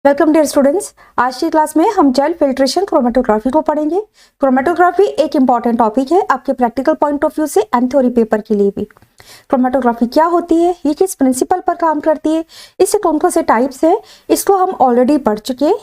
Welcome dear students. आज की class में हम जेल फिल्ट्रेशन क्रोमेटोग्राफी को पढ़ेंगे। क्रोमेटोग्राफी एक इंपॉर्टेंट टॉपिक है आपके प्रैक्टिकल पॉइंट ऑफ व्यू से एंड थ्योरी पेपर के लिए भी। क्रोमेटोग्राफी क्या होती है, ये किस प्रिंसिपल पर काम करती है, इससे कौन कौन से टाइप्स है, इसको हम ऑलरेडी पढ़ चुके हैं।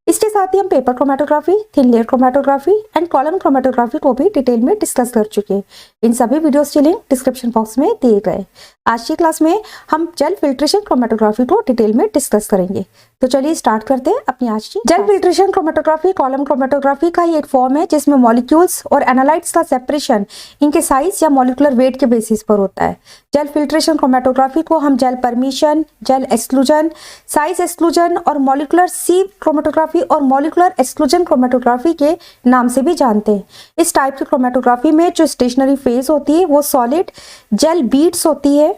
इसके साथ ही हम paper chromatography, thin layer chromatography and column chromatography को भी डिटेल में डिस्कस कर चुके हैं। इन सभी वीडियोस के लिंक डिस्क्रिप्शन बॉक्स में दिए गए। आज की क्लास में हम जेल फिल्ट्रेशन क्रोमेटोग्राफी को डिटेल में डिस्कस करेंगे। तो चलिए स्टार्ट करते हैं अपनी आज की। Gel filtration chromatography column chromatography का ही एक फॉर्म है जिसमें मॉलिक्यूल्स और एनालाइट्स का सेपरेशन इनके साइज या मॉलिक्यूलर वेट के बेसिस पर होता है। जेल फिल्ट्रेशन क्रोमेटोग्राफी को हम gel permission, gel exclusion, size exclusion और मॉलिक्यूलर सीव क्रोमेटोग्राफी और मॉलिक्यूलर एक्सक्लूजन क्रोमेटोग्राफी के नाम से भी जानते हैं। इस टाइप की क्रोमेटोग्राफी में जो स्टेशनरी फेज होती है वो सॉलिड जेल बीड्स होती है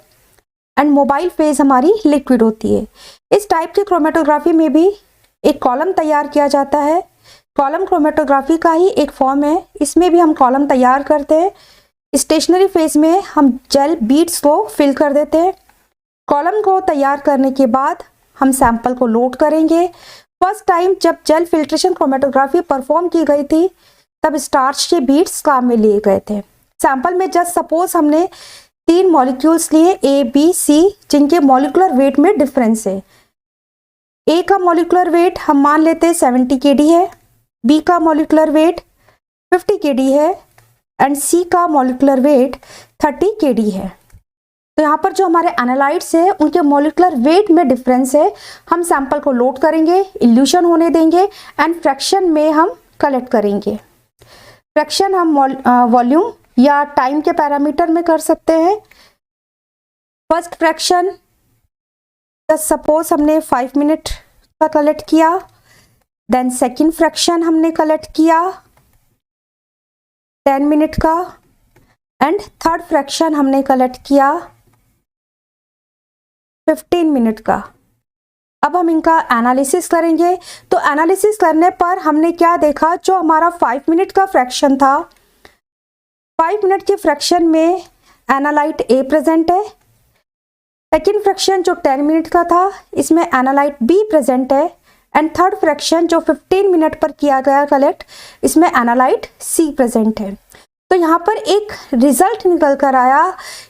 एंड मोबाइल फेज हमारी लिक्विड होती है। इस टाइप की क्रोमेटोग्राफी में भी एक कॉलम तैयार किया जाता है। कॉलम क्रोमेटोग्राफी का ही एक फॉर्म है, इसमें भी हम कॉलम तैयार करते हैं। स्टेशनरी फेज में हम जेल बीड्स को फिल कर देते हैं। कॉलम को तैयार करने के बाद हम सैंपल को लोड करेंगे। फर्स्ट टाइम जब जेल फिल्ट्रेशन क्रोमेटोग्राफी परफॉर्म की गई थी तब स्टार्च के बीड्स काम में लिए गए थे। सैंपल में जस्ट सपोज हमने 3 मॉलिक्यूल्स लिए A, B, C, जिनके मॉलिक्यूलर वेट में डिफरेंस है। A का मॉलिक्यूलर वेट हम मान लेते हैं 70 kD है, B का मॉलिक्यूलर वेट 50 kD है एंड C का मॉलिक्यूलर वेट 30 kD है। तो यहाँ पर जो हमारे एनालाइट्स है उनके मॉलिक्यूलर वेट में डिफरेंस है। हम सैंपल को लोड करेंगे, इल्यूशन होने देंगे एंड फ्रैक्शन में हम कलेक्ट करेंगे। फ्रैक्शन हम वॉल्यूम या टाइम के पैरामीटर में कर सकते हैं। फर्स्ट फ्रैक्शन सपोज हमने 5 मिनट का कलेक्ट किया, देन सेकंड फ्रैक्शन हमने कलेक्ट किया 10 मिनट का एंड थर्ड फ्रैक्शन हमने कलेक्ट किया 15 मिनट का। अब हम इनका एनालिसिस करेंगे। तो एनालिसिस करने पर हमने क्या देखा, जो हमारा 5 मिनट का फ्रैक्शन था, 5 मिनट के फ्रैक्शन में एनालाइट A प्रेजेंट है। सेकेंड फ्रैक्शन जो 10 मिनट का था इसमें एनालाइट B प्रेजेंट है एंड थर्ड फ्रैक्शन जो 15 मिनट पर किया गया कलेक्ट, इसमें एनालाइट C प्रेजेंट है। तो यहाँ पर एक रिजल्ट निकल कर आया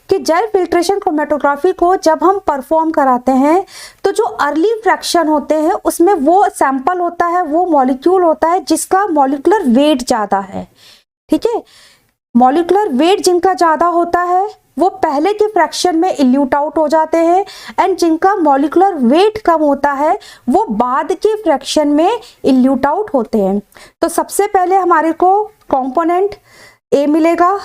कि जेल फिल्ट्रेशन क्रोमेटोग्राफी को जब हम परफॉर्म कराते हैं तो जो अर्ली फ्रैक्शन होते हैं उसमें वो सैंपल होता है, वो मॉलिक्यूल होता है जिसका मॉलिक्यूलर वेट ज़्यादा है। ठीक है, मॉलिक्यूलर वेट जिनका ज़्यादा होता है वो पहले के फ्रैक्शन में इल्यूट आउट हो जाते हैं एंड जिनका मॉलिक्यूलर वेट कम होता है वो बाद के फ्रैक्शन में इल्यूट आउट होते हैं। तो सबसे पहले हमारे को कंपोनेंट A मिलेगा,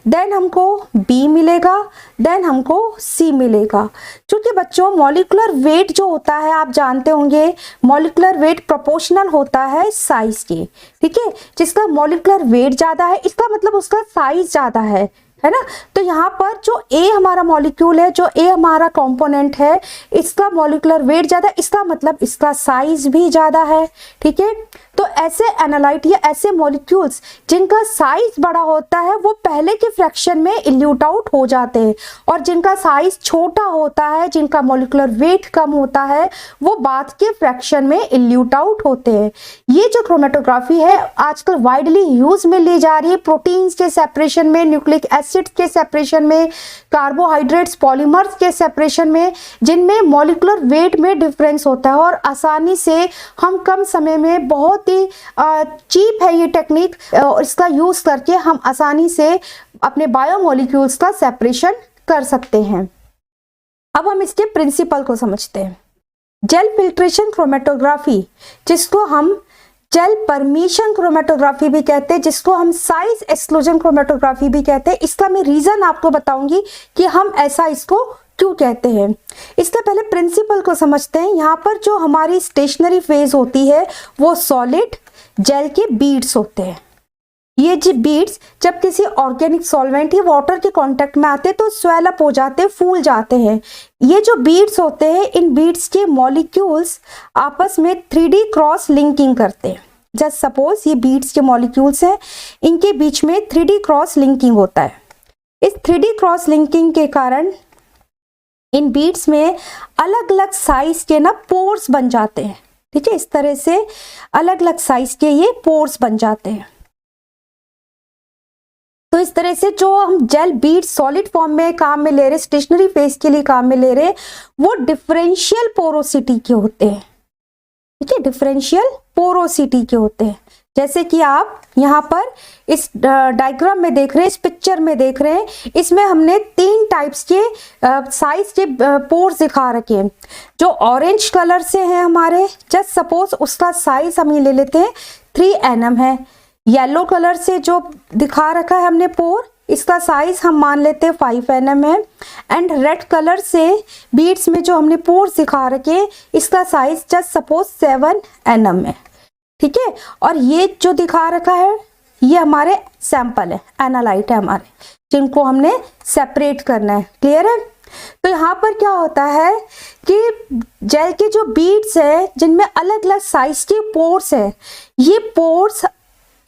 देन हमको B मिलेगा, देन हमको C मिलेगा। क्योंकि बच्चों मॉलिक्यूलर वेट जो होता है आप जानते होंगे, मॉलिक्यूलर वेट प्रोपोर्शनल होता है साइज के। ठीक है, जिसका मॉलिक्यूलर वेट ज़्यादा है इसका मतलब उसका साइज ज़्यादा है ना। तो यहाँ पर जो A हमारा मॉलिक्यूल है, जो A हमारा कंपोनेंट है, इसका मॉलिक्यूलर वेट ज़्यादा, इसका मतलब इसका साइज भी ज़्यादा है। ठीक है, तो ऐसे एनालाइट या ऐसे मॉलिक्यूल्स जिनका साइज बड़ा होता है वो पहले के फ्रैक्शन में इल्यूट आउट हो जाते हैं और जिनका साइज छोटा होता है, जिनका मॉलिक्यूलर वेट कम होता है, वो बाद के फ्रैक्शन में इल्यूट आउट होते हैं। ये जो क्रोमेटोग्राफी है आजकल वाइडली यूज में ली जा रही है प्रोटीन्स के सेपरेशन में, न्यूक्लिक एसिड के सेपरेशन में, कार्बोहाइड्रेट्स पॉलीमर्स के सेपरेशन में, जिनमें मॉलिक्यूलर वेट में डिफरेंस होता है और आसानी से हम कम समय में, बहुत ही चीप है ये टेक्निक, इसका यूज करके हम आसानी से अपने बायोमोलिक्यूल्स का सेपरेशन कर सकते हैं। अब हम इसके प्रिंसिपल को समझते हैं। जेल फिल्ट्रेशन क्रोमेटोग्राफी, जिसको हम जेल परमिशन क्रोमेटोग्राफी भी कहते हैं, जिसको हम साइज एक्सक्लूजन क्रोमेटोग्राफी भी कहते हैं, इसका मैं रीजन आपको बताऊंगी कि हम ऐसा इसको क्यों कहते हैं। इससे पहले प्रिंसिपल को समझते हैं। यहाँ पर जो हमारी स्टेशनरी फेज होती है वो सॉलिड जेल के बीड्स होते हैं। ये जो बीड्स जब किसी ऑर्गेनिक सॉल्वेंट या वाटर के कांटेक्ट में आते हैं तो स्वेल अप हो जाते हैं, फूल जाते हैं। ये जो बीड्स होते हैं, इन बीड्स के मॉलिक्यूल्स आपस में 3D क्रॉस लिंकिंग करते हैं। जस्ट सपोज ये बीड्स के मॉलिक्यूल्स हैं, इनके बीच में 3D क्रॉस लिंकिंग होता है। इस 3D क्रॉस लिंकिंग के कारण इन बीड्स में अलग अलग साइज के ना पोर्स बन जाते हैं। ठीक है, इस तरह से अलग अलग साइज के ये पोर्स बन जाते हैं। तो इस तरह से जो हम जेल बीड्स सॉलिड फॉर्म में काम में ले रहे, स्टेशनरी फेज के लिए काम में ले रहे, वो डिफरेंशियल पोरोसिटी के होते हैं। ठीक है, डिफरेंशियल पोरोसिटी के होते हैं। जैसे कि आप यहाँ पर इस डायग्राम में देख रहे हैं, इस पिक्चर में देख रहे हैं, इसमें हमने 3 टाइप्स के साइज के पोर्स दिखा रखे हैं। जो ऑरेंज कलर से हैं हमारे, जस्ट सपोज उसका साइज हम ये ले लेते हैं 3 nm है। येलो कलर से जो दिखा रखा है हमने पोर, इसका साइज हम मान लेते हैं 5 nm है। एंड रेड कलर से बीड्स में जो हमने पोर्स दिखा रखे, इसका साइज जस्ट सपोज 7 nm है। ठीक है, और ये जो दिखा रखा है ये हमारे सैंपल है, एनालाइट है हमारे, जिनको हमने सेपरेट करना है। क्लियर है? तो यहाँ पर क्या होता है कि जेल के जो बीड्स है जिनमें अलग अलग साइज के पोर्स है, ये पोर्स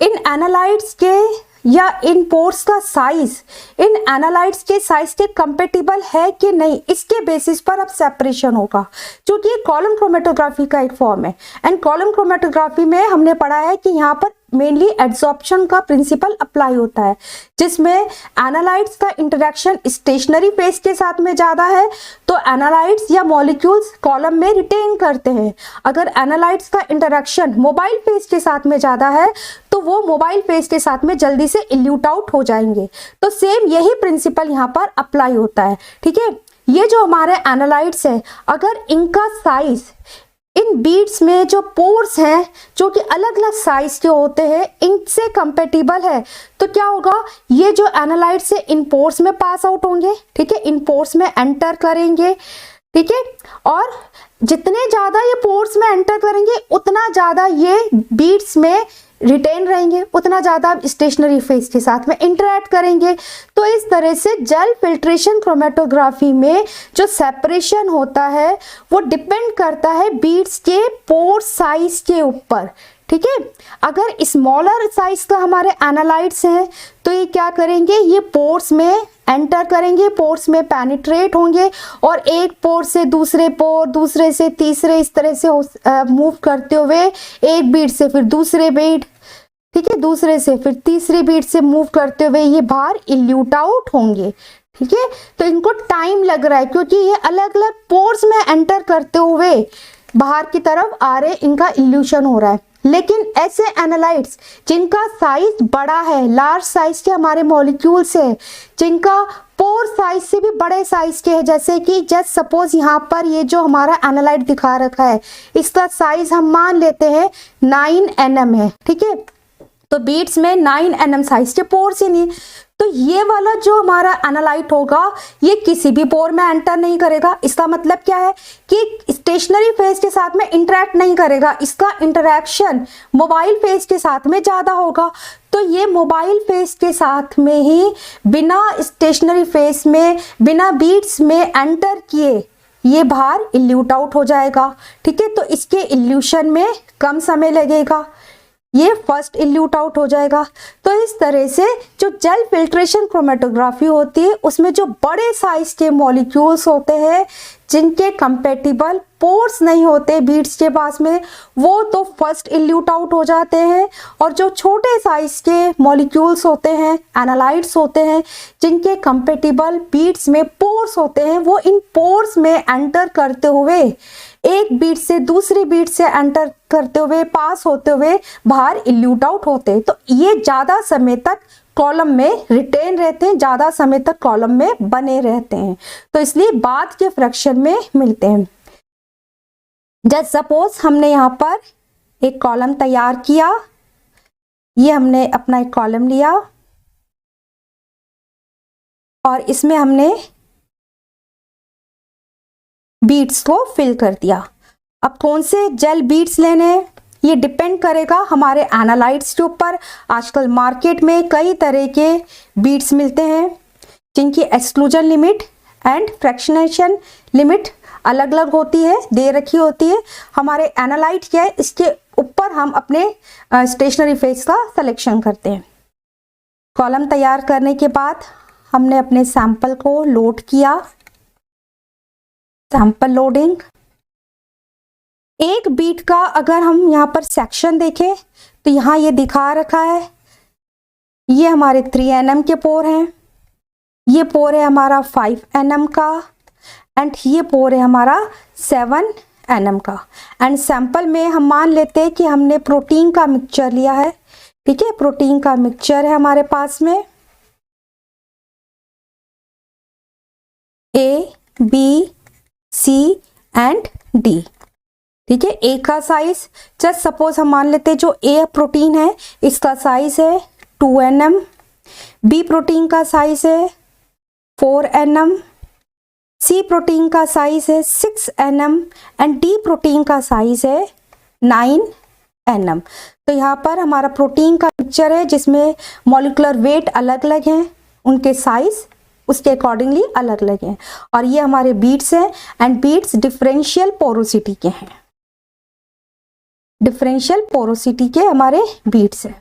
इन एनालाइट्स के या इन पोर्स का साइज इन एनालाइट्स के साइज के कंपेटिबल है कि नहीं, इसके बेसिस पर अब सेपरेशन होगा, क्योंकि ये कॉलम क्रोमेटोग्राफी का एक फॉर्म है। एंड कॉलम क्रोमेटोग्राफी में हमने पढ़ा है कि यहाँ पर मेनली एड्सॉर्प्शन का प्रिंसिपल अप्लाई होता है, जिसमें एनालाइट्स का इंटरेक्शन स्टेशनरी फेज के साथ में ज़्यादा है तो एनालाइट्स या मॉलिक्यूल्स कॉलम में रिटेन करते हैं। अगर एनालाइट्स का इंटरेक्शन मोबाइल फेज के साथ में ज़्यादा है तो वो मोबाइल फेज के साथ में जल्दी से इल्यूट आउट हो जाएंगे। तो सेम यही प्रिंसिपल यहाँ पर अप्लाई होता है। ठीक है, ये जो हमारे एनालाइट्स है, अगर इनका साइज इन बीड्स में जो पोर्स हैं जो कि अलग अलग साइज के होते हैं, इनसे कंपेटिबल है, तो क्या होगा, ये जो एनालाइट्स है इन पोर्स में पास आउट होंगे। ठीक है, इन पोर्स में एंटर करेंगे। ठीक है, और जितने ज़्यादा ये पोर्स में एंटर करेंगे उतना ज़्यादा ये बीड्स में रिटेन रहेंगे, उतना ज़्यादा स्टेशनरी फेज के साथ में इंटरेक्ट करेंगे। तो इस तरह से जेल फिल्ट्रेशन क्रोमेटोग्राफी में जो सेपरेशन होता है वो डिपेंड करता है बीड्स के पोर साइज के ऊपर। ठीक है, अगर स्मॉलर साइज का हमारे एनालाइट्स हैं तो ये क्या करेंगे, ये पोर्स में एंटर करेंगे, पोर्स में पेनिट्रेट होंगे और एक पोर से दूसरे पोर, दूसरे से तीसरे, इस तरह से मूव करते हुए एक बीड से फिर दूसरे बीड, ठीक है, दूसरे से फिर तीसरी बीड से मूव करते हुए ये बाहर इल्यूट आउट होंगे। ठीक है, तो इनको टाइम लग रहा है क्योंकि ये अलग अलग पोर्स में एंटर करते हुए बाहर की तरफ आ रहे, इनका इल्यूशन हो रहा है। लेकिन ऐसे एनालाइट्स जिनका साइज बड़ा है, लार्ज साइज के हमारे मॉलिक्यूल्स है, जिनका पोर साइज से भी बड़े साइज के हैं, जैसे कि जस्ट सपोज यहाँ पर ये जो हमारा एनालाइट दिखा रखा है, इसका साइज हम मान लेते हैं 9 nm है। ठीक है, तो बीड्स में 9 nm साइज के पोर्स ही नहीं, तो ये वाला जो हमारा एनालाइट होगा ये किसी भी पोर में एंटर नहीं करेगा। इसका मतलब क्या है कि स्टेशनरी फेज के साथ में इंटरेक्ट नहीं करेगा, इसका इंटरेक्शन मोबाइल फेज के साथ में ज़्यादा होगा। तो ये मोबाइल फेज के साथ में ही बिना स्टेशनरी फेज में, बिना बीड्स में एंटर किए ये बाहर इल्यूट आउट हो जाएगा। ठीक है, तो इसके इल्यूशन में कम समय लगेगा, ये फर्स्ट इल्यूट आउट हो जाएगा। तो इस तरह से जो जेल फिल्ट्रेशन क्रोमेटोग्राफी होती है उसमें जो बड़े साइज के मॉलिक्यूल्स होते हैं जिनके कंपेटिबल पोर्स नहीं होते बीड्स के पास में, वो तो फर्स्ट इल्यूट आउट हो जाते हैं। और जो छोटे साइज के मॉलिक्यूल्स होते हैं, एनालाइट्स होते हैं, जिनके कंपेटिबल बीड्स में पोर्स होते हैं, वो इन पोर्स में एंटर करते हुए एक बीट से दूसरी बीट से एंटर करते हुए, पास होते हुए बाहर इल्यूट आउट होते हैं। तो ये ज़्यादा समय तक कॉलम में रिटेन रहते हैं, ज़्यादा समय तक कॉलम में बने रहते हैं, तो इसलिए बाद के फ्रैक्शन में मिलते हैं। जस्ट सपोज हमने यहाँ पर एक कॉलम तैयार किया, ये हमने अपना एक कॉलम लिया और इसमें हमने बीड्स को फिल कर दिया। अब कौन से जेल बीड्स लेने हैं ये डिपेंड करेगा हमारे एनालाइट्स के ऊपर। आजकल मार्केट में कई तरह के बीड्स मिलते हैं जिनकी exclusion limit and fractionation limit अलग अलग होती है, दे रखी होती है। हमारे एनालाइट क्या है, इसके ऊपर हम अपने स्टेशनरी फेज का सिलेक्शन करते हैं। कॉलम तैयार करने के बाद हमने अपने सैंपल को लोड किया, सैंपल लोडिंग, एक बीट का अगर हम यहाँ पर सेक्शन देखें तो यहाँ ये दिखा रखा है, ये हमारे 3 nm के पोर हैं, ये पोर है हमारा 5 nm का, एंड ये पोर है हमारा 7 nm का। एंड सैंपल में हम मान लेते हैं कि हमने प्रोटीन का मिक्सचर लिया है, ठीक है, प्रोटीन का मिक्सचर है हमारे पास में A B C and D, ठीक है। ए का साइज जस्ट सपोज हम मान लेते हैं जो ए प्रोटीन है इसका साइज है 2 nm, बी प्रोटीन का साइज है 4 nm, सी प्रोटीन का साइज है 6 nm एंड डी प्रोटीन का साइज है 9 nm। तो यहाँ पर हमारा प्रोटीन का मिक्सचर है जिसमें मॉलिक्यूलर वेट अलग अलग हैं, उनके साइज उसके अकॉर्डिंगली अलग अलग हैं। और ये हमारे बीट्स हैं एंड बीट्स डिफरेंशियल पोरोसिटी के हैं, डिफरेंशियल पोरोसिटी के हमारे बीट्स हैं।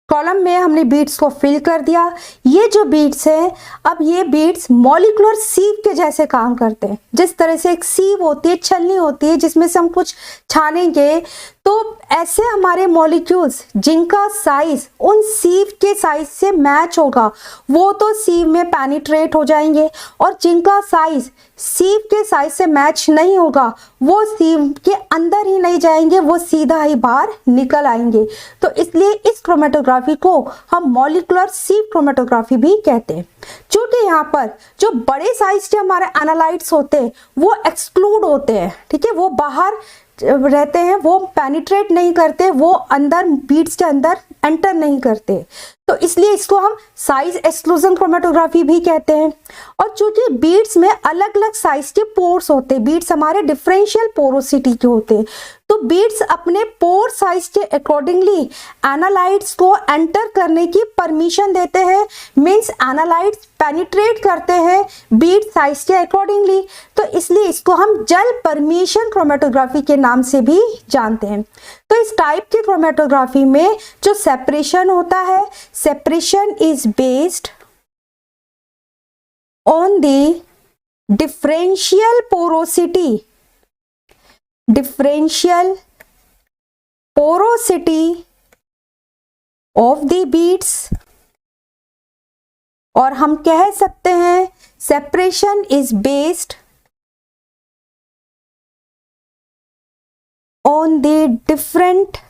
कॉलम में हमने बीट्स को फिल कर दिया। ये जो बीट्स हैं, अब ये बीट्स मॉलिक्यूलर सीव के जैसे काम करते हैं। जिस तरह से एक सीव होती है, छलनी होती है जिसमें से हम कुछ छानेंगे, तो ऐसे हमारे मॉलिक्यूल्स जिनका साइज उन सीव के साइज से मैच होगा वो तो सीव में पेनिट्रेट हो जाएंगे, और जिनका साइज सीव के साइज से मैच नहीं होगा वो सीव के अंदर ही नहीं जाएंगे, वो सीधा ही बाहर निकल आएंगे। तो इसलिए इस क्रोमेटोग्राफी को हम मॉलिक्यूलर सीव क्रोमेटोग्राफी भी कहते हैं। क्योंकि यहाँ पर जो बड़े साइज के हमारे एनालाइट्स होते हैं वो एक्सक्लूड होते हैं, ठीक है, वो बाहर रहते हैं, वो पेनिट्रेट नहीं करते, वो अंदर बीट्स के अंदर एंटर नहीं करते, तो इसलिए इसको हम साइज एक्सक्लूजन क्रोमेटोग्राफी भी कहते हैं। और चूंकि बीट्स में अलग अलग साइज के पोर्स होते हैं, बीट्स हमारे डिफरेंशियल पोरोसिटी के होते हैं, तो बीट्स अपने पोर साइज के अकॉर्डिंगली एनालाइट्स को एंटर करने की परमिशन देते हैं, मींस एनालाइट्स पेनिट्रेट करते हैं बीट साइज के अकॉर्डिंगली। तो इसलिए इसको हम जेल परमिशन क्रोमेटोग्राफी के नाम से भी जानते हैं। तो इस टाइप की क्रोमेटोग्राफी में जो सेपरेशन होता है, separation is based on the differential porosity, differential porosity of the beads, और हम कह सकते हैं separation is based on the different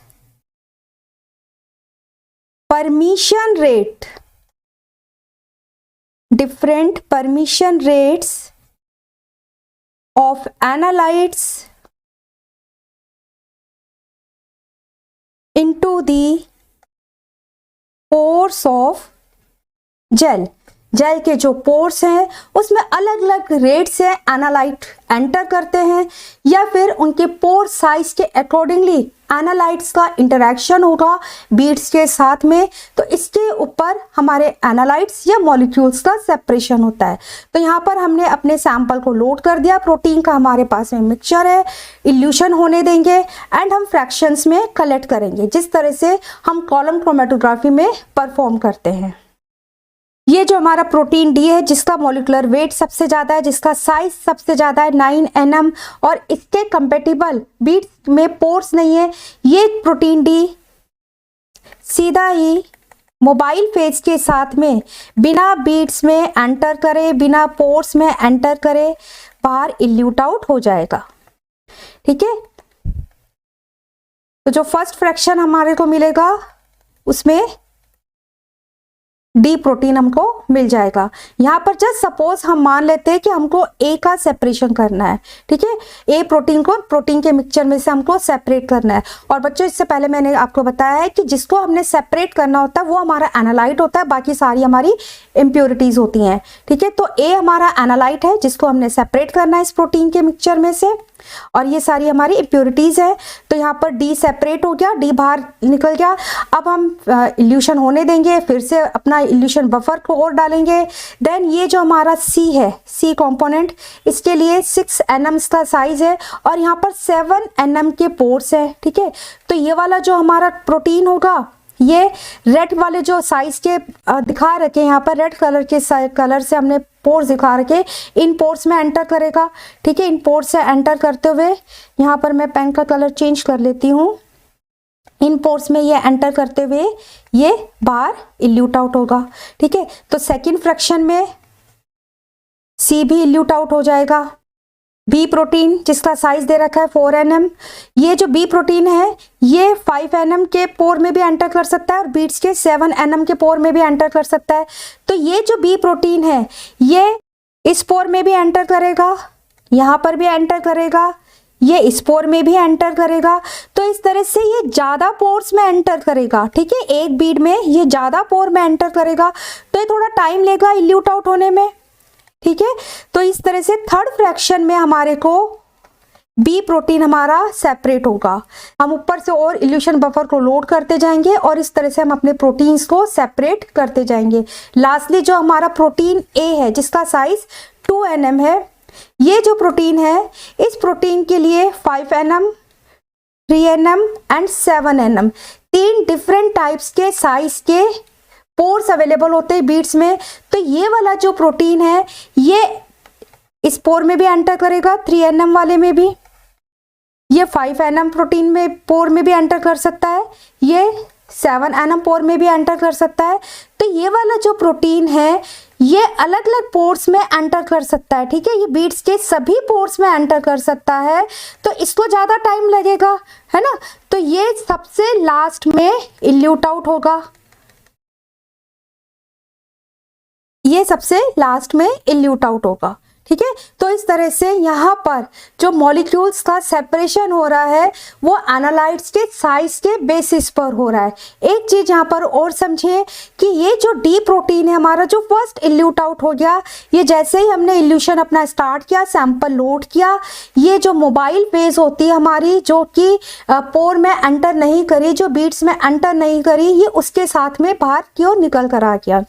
permission rate, different permission rates of analytes into the pores of gel। Gel के जो pores हैं उसमें अलग अलग रेट से एनालाइट एंटर करते हैं, या फिर उनके पोर साइज के अकॉर्डिंगली एनालाइट्स का इंटरेक्शन होगा बीट्स के साथ में, तो इसके ऊपर हमारे एनालाइट्स या मॉलिक्यूल्स का सेपरेशन होता है। तो यहाँ पर हमने अपने सैंपल को लोड कर दिया, प्रोटीन का हमारे पास में मिक्सचर है, इल्यूशन होने देंगे एंड हम फ्रैक्शंस में कलेक्ट करेंगे, जिस तरह से हम कॉलम क्रोमेटोग्राफी में परफॉर्म करते हैं। ये जो हमारा प्रोटीन डी है जिसका मॉलिक्यूलर वेट सबसे ज़्यादा है, जिसका साइज सबसे ज़्यादा है 9 nm, और इसके कंपेटिबल बीट्स में पोर्स नहीं है, ये प्रोटीन डी सीधा ही मोबाइल फेज के साथ में बिना बीट्स में एंटर करे, बिना पोर्स में एंटर करे बाहर इल्यूट आउट हो जाएगा, ठीक है। तो जो फर्स्ट फ्रैक्शन हमारे को मिलेगा उसमें डी प्रोटीन हमको मिल जाएगा। यहाँ पर जस्ट सपोज हम मान लेते हैं कि हमको ए का सेपरेशन करना है, ठीक है, ए प्रोटीन को प्रोटीन के मिक्सचर में से हमको सेपरेट करना है। और बच्चों इससे पहले मैंने आपको बताया है कि जिसको हमने सेपरेट करना होता है वो हमारा एनालाइट होता है, बाकी सारी हमारी इम्प्योरिटीज होती हैं, ठीक है। तो ए हमारा एनालाइट है जिसको हमने सेपरेट करना है इस प्रोटीन के मिक्सचर में से, और ये सारी हमारी इम्प्योरिटीज है। तो यहाँ पर डी सेपरेट हो गया, डी बाहर निकल गया। अब हम इल्यूशन होने देंगे, फिर से अपना इल्यूशन बफर को और डालेंगे। देन ये जो हमारा सी है, सी कंपोनेंट, इसके लिए 6 nm का साइज है और यहाँ पर 7 nm के पोर्स है, ठीक है। तो ये वाला जो हमारा प्रोटीन होगा ये रेड वाले जो साइज के दिखा रखे हैं यहाँ पर, रेड कलर के कलर से हमने पोर्स दिखा रखे, इन पोर्स में एंटर करेगा। ठीक है, इन पोर्स से एंटर करते हुए यहाँ पर मैं पेन का कलर चेंज कर लेती हूँ। इन पोर्स में ये एंटर करते हुए ये बाहर इल्यूट आउट होगा। ठीक है, तो सेकंड फ्रैक्शन में सी भी इल्यूट आउट हो जाएगा। बी प्रोटीन जिसका साइज दे रखा है 4 nm, ये जो बी प्रोटीन है ये 5 nm के पोर में भी एंटर कर सकता है और बीट्स के 7 nm के पोर में भी एंटर कर सकता है। तो ये जो बी प्रोटीन है ये इस पोर में भी एंटर करेगा, यहाँ पर भी एंटर करेगा, ये इस पोर में भी एंटर करेगा। तो इस तरह से ये ज़्यादा पोर्स में एंटर करेगा। ठीक है, एक बीड में ये ज़्यादा पोर में एंटर करेगा, तो ये थोड़ा टाइम लेगा इल्यूट आउट होने में। ठीक है, तो इस तरह से थर्ड फ्रैक्शन में हमारे को बी प्रोटीन हमारा सेपरेट होगा। हम ऊपर से और इल्यूशन बफर को लोड करते जाएंगे और इस तरह से हम अपने प्रोटीन्स को सेपरेट करते जाएंगे। लास्टली जो हमारा प्रोटीन ए है जिसका साइज 2 nm है, ये जो प्रोटीन है इस प्रोटीन के लिए 5 nm, 3 nm and 7 nm 3 different types के साइज के पोर्स अवेलेबल होते हैं बीड्स में। तो ये वाला जो प्रोटीन है ये इस पोर में भी एंटर करेगा, 3 nm वाले में भी, ये 5 nm प्रोटीन में पोर में भी एंटर कर सकता है, ये 7 nm पोर में भी एंटर कर सकता है। तो ये वाला जो प्रोटीन है ये अलग अलग पोर्स में एंटर कर सकता है। ठीक है, ये बीड्स के सभी पोर्स में एंटर कर सकता है, तो इसको ज़्यादा टाइम लगेगा, है ना। तो ये सबसे लास्ट में इल्यूट आउट होगा, ये सबसे लास्ट में इल्यूट आउट होगा। ठीक है, तो इस तरह से यहाँ पर जो मॉलिक्यूल्स का सेपरेशन हो रहा है वो एनालाइट्स के साइज के बेसिस पर हो रहा है। एक चीज यहाँ पर और समझिए कि ये जो डी प्रोटीन है हमारा जो फर्स्ट इल्यूट आउट हो गया, ये जैसे ही हमने इल्यूशन अपना स्टार्ट किया, सैंपल लोड किया, ये जो मोबाइल फेज होती है हमारी जो कि पोर में एंटर नहीं करी, जो बीट्स में एंटर नहीं करी, ये उसके साथ में बाहर की ओर निकल कर आ गया।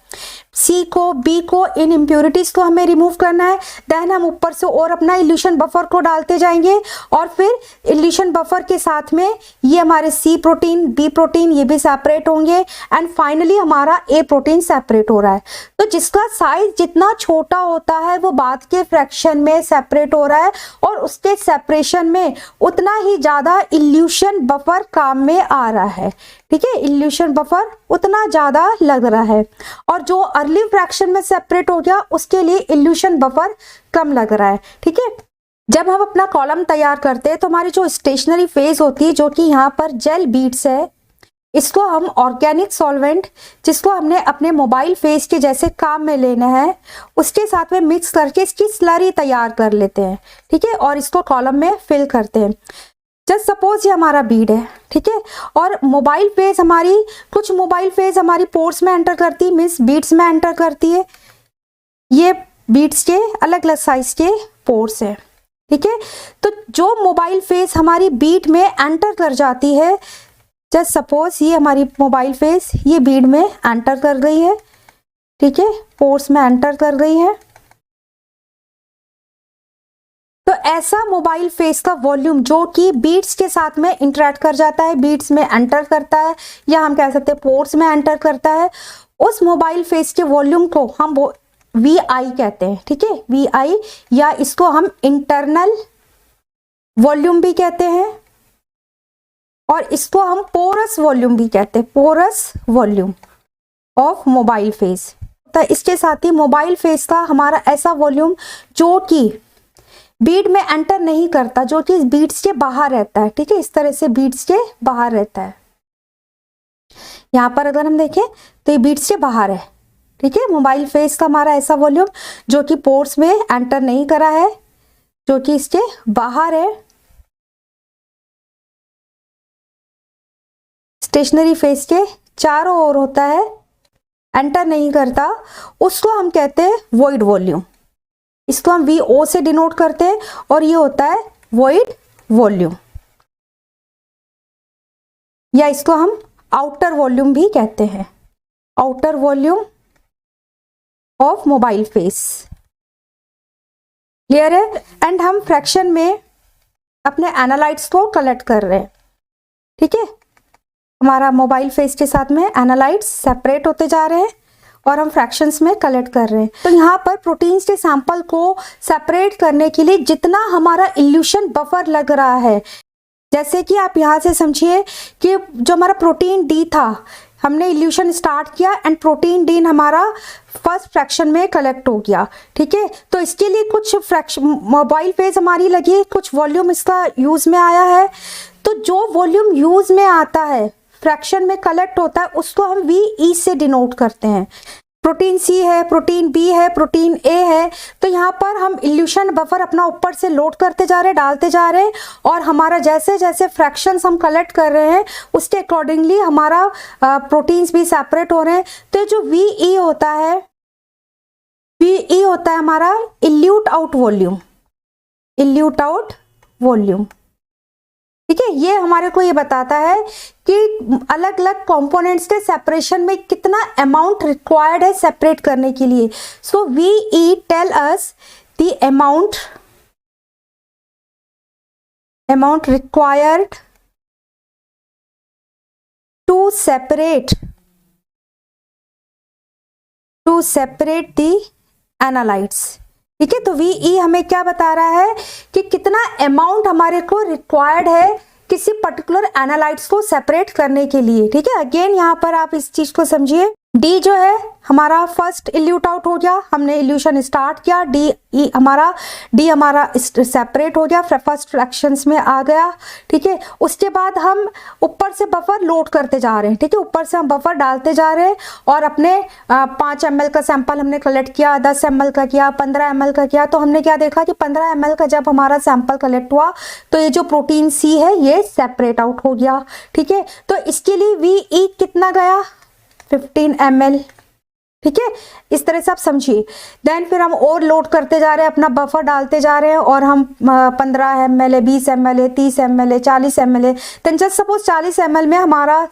सी को, बी को, इन इम्प्योरिटीज को हमें रिमूव करना है। देन हम ऊपर से और अपना इल्यूशन बफर को डालते जाएंगे और फिर इल्यूशन बफर के साथ में ये हमारे सी प्रोटीन, बी प्रोटीन ये भी सेपरेट होंगे एंड फाइनली हमारा ए प्रोटीन सेपरेट हो रहा है। तो जिसका साइज जितना छोटा होता है वो बाद के फ्रैक्शन में सेपरेट हो रहा है और उसके सेपरेशन में उतना ही ज्यादा इल्यूशन बफर काम में आ रहा है। ठीक है, इल्यूशन बफर उतना ज्यादा लग रहा है और जो अर्ली फ्रैक्शन में सेपरेट हो गया उसके लिए इल्यूशन बफर कम लग रहा है। ठीक है, जब हम अपना कॉलम तैयार करते हैं तो हमारी जो स्टेशनरी फेज होती है जो कि यहाँ पर जेल बीड्स है, इसको हम ऑर्गेनिक सॉल्वेंट जिसको हमने अपने मोबाइल फेज के जैसे काम में लेना है उसके साथ में मिक्स करके इसकी स्लरी तैयार कर लेते हैं। ठीक है, और इसको कॉलम में फिल करते हैं। जस्ट सपोज ये हमारा बीड है, ठीक है, और मोबाइल फेज हमारी, कुछ मोबाइल फेज हमारी पोर्स में एंटर करती है, मीन्स बीड्स में एंटर करती है। ये बीड्स के अलग अलग साइज के पोर्स है। ठीक है, तो जो मोबाइल फेज हमारी बीड में एंटर कर जाती है, जस्ट सपोज ये हमारी मोबाइल फेज ये बीड में एंटर कर गई है। ठीक है, पोर्स में एंटर कर गई है। तो ऐसा मोबाइल फेस का वॉल्यूम जो कि बीट्स के साथ में इंटरेक्ट कर जाता है, बीट्स में एंटर करता है या हम कह सकते हैं पोर्स में एंटर करता है, उस मोबाइल फेस के वॉल्यूम को हम VI कहते हैं। ठीक है, VI, या इसको हम इंटरनल वॉल्यूम भी कहते हैं और इसको हम पोरस वॉल्यूम भी कहते हैं, porous volume of mobile phase. तो इसके साथ ही मोबाइल फेस का हमारा ऐसा वॉल्यूम जो कि बीड में एंटर नहीं करता, जो कि बीड्स के बाहर रहता है। ठीक है, इस तरह से बीड्स के बाहर रहता है। यहाँ पर अगर हम देखें तो ये बीड्स के बाहर है। ठीक है, मोबाइल फेस का हमारा ऐसा वॉल्यूम जो कि पोर्स में एंटर नहीं करा है, जो कि इसके बाहर है। स्टेशनरी फेस के चारों ओर होता है, एंटर नहीं करता, उसको हम कहते हैं वॉइड वॉल्यूम। इसको हम VO से डिनोट करते हैं और ये होता है वॉइड वॉल्यूम, या इसको हम आउटर वॉल्यूम भी कहते हैं, outer volume of mobile face. Clear है? एंड हम फ्रैक्शन में अपने एनालाइट्स को कलेक्ट कर रहे हैं। ठीक है, हमारा मोबाइल फेज के साथ में एनालाइट्स सेपरेट होते जा रहे हैं और हम फ्रैक्शंस में कलेक्ट कर रहे हैं। तो यहाँ पर प्रोटीन्स के सैंपल को सेपरेट करने के लिए जितना हमारा इल्यूशन बफर लग रहा है, जैसे कि आप यहाँ से समझिए कि जो हमारा प्रोटीन डी था, हमने इल्यूशन स्टार्ट किया एंड प्रोटीन डी हमारा फर्स्ट फ्रैक्शन में कलेक्ट हो गया। ठीक है, तो इसके लिए कुछ फ्रैक्शन मोबाइल फेज हमारी लगी, कुछ वॉल्यूम इसका यूज में आया है। तो जो वॉल्यूम यूज में आता है, फ्रैक्शन में कलेक्ट होता है, उसको हम VE से डिनोट करते हैं। प्रोटीन C है, प्रोटीन B है, प्रोटीन A है। तो यहाँ पर हम इल्यूशन बफर अपना ऊपर से लोड करते जा रहे हैं, डालते जा रहे हैं, और हमारा जैसे जैसे फ्रैक्शंस हम कलेक्ट कर रहे हैं उसके अकॉर्डिंगली हमारा प्रोटीन्स भी सेपरेट हो रहे हैं। तो जो VE होता है, VE होता है हमारा elute out volume, elute out volume. ठीक है, ये हमारे को ये बताता है कि अलग अलग कंपोनेंट्स के सेपरेशन में कितना अमाउंट रिक्वायर्ड है सेपरेट करने के लिए। So VE tell us the amount required to separate the analytes. ठीक है, तो VE हमें क्या बता रहा है कि कितना अमाउंट हमारे को रिक्वायर्ड है किसी पर्टिकुलर एनालाइट्स को सेपरेट करने के लिए। ठीक है, अगेन यहाँ पर आप इस चीज को समझिए। D जो है हमारा फर्स्ट इल्यूट आउट हो गया, हमने इल्यूशन स्टार्ट किया, D हमारा सेपरेट हो गया, फर्स्ट फ्रैक्शंस में आ गया। ठीक है, उसके बाद हम ऊपर से बफर लोड करते जा रहे हैं। ठीक है, ऊपर से हम बफर डालते जा रहे हैं और अपने 5 ml का सैंपल हमने कलेक्ट किया, 10 ml का किया, 15 ml का किया। तो हमने क्या देखा कि 15 ml का जब हमारा सैंपल कलेक्ट हुआ तो ये जो प्रोटीन C है ये सेपरेट आउट हो गया। ठीक है, तो इसके लिए VE कितना गया, 15 ml। ठीक है, इस तरह से आप समझिए। देन फिर हम और लोड करते जा रहे हैं, अपना बफर डालते जा रहे हैं और हम 15 ml है, 20 ml है, 30 ml है, 40 ml है। देन जस्ट सपोज 40 ml में हमारा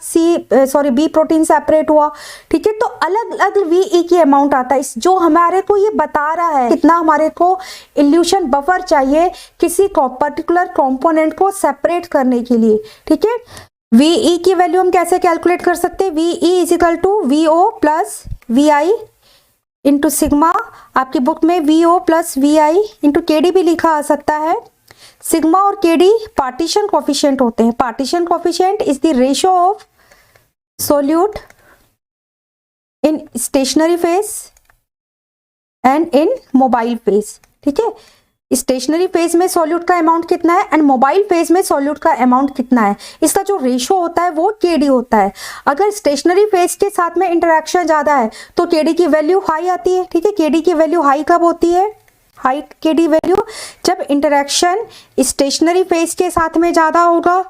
B प्रोटीन सेपरेट हुआ। ठीक है, तो अलग अलग VE की अमाउंट आता है, जो हमारे को ये बता रहा है कितना हमारे को इल्यूशन बफर चाहिए किसी पर्टिकुलर कंपोनेंट को सेपरेट करने के लिए। ठीक है, VE की वैल्यू हम कैसे कैलकुलेट कर सकते हैं, VE is equal to VO plus VI into sigma. आपकी बुक में VO plus VI into KD भी लिखा आ सकता है। सिग्मा और KD पार्टीशन कोफिशिएंट होते हैं। Partition coefficient is the ratio of solute in stationary phase and in mobile phase. ठीक है, स्टेशनरी फेज में सॉल्यूट का अमाउंट कितना है एंड मोबाइल फेज में सॉल्यूट का अमाउंट कितना है, इसका जो रेशियो होता है वो KD होता है। अगर स्टेशनरी फेज के साथ में इंटरेक्शन ज़्यादा है तो KD की वैल्यू हाई आती है। ठीक है, KD की वैल्यू हाई कब होती है, हाई KD वैल्यू जब इंटरेक्शन स्टेशनरी फेज के साथ में ज़्यादा होगा।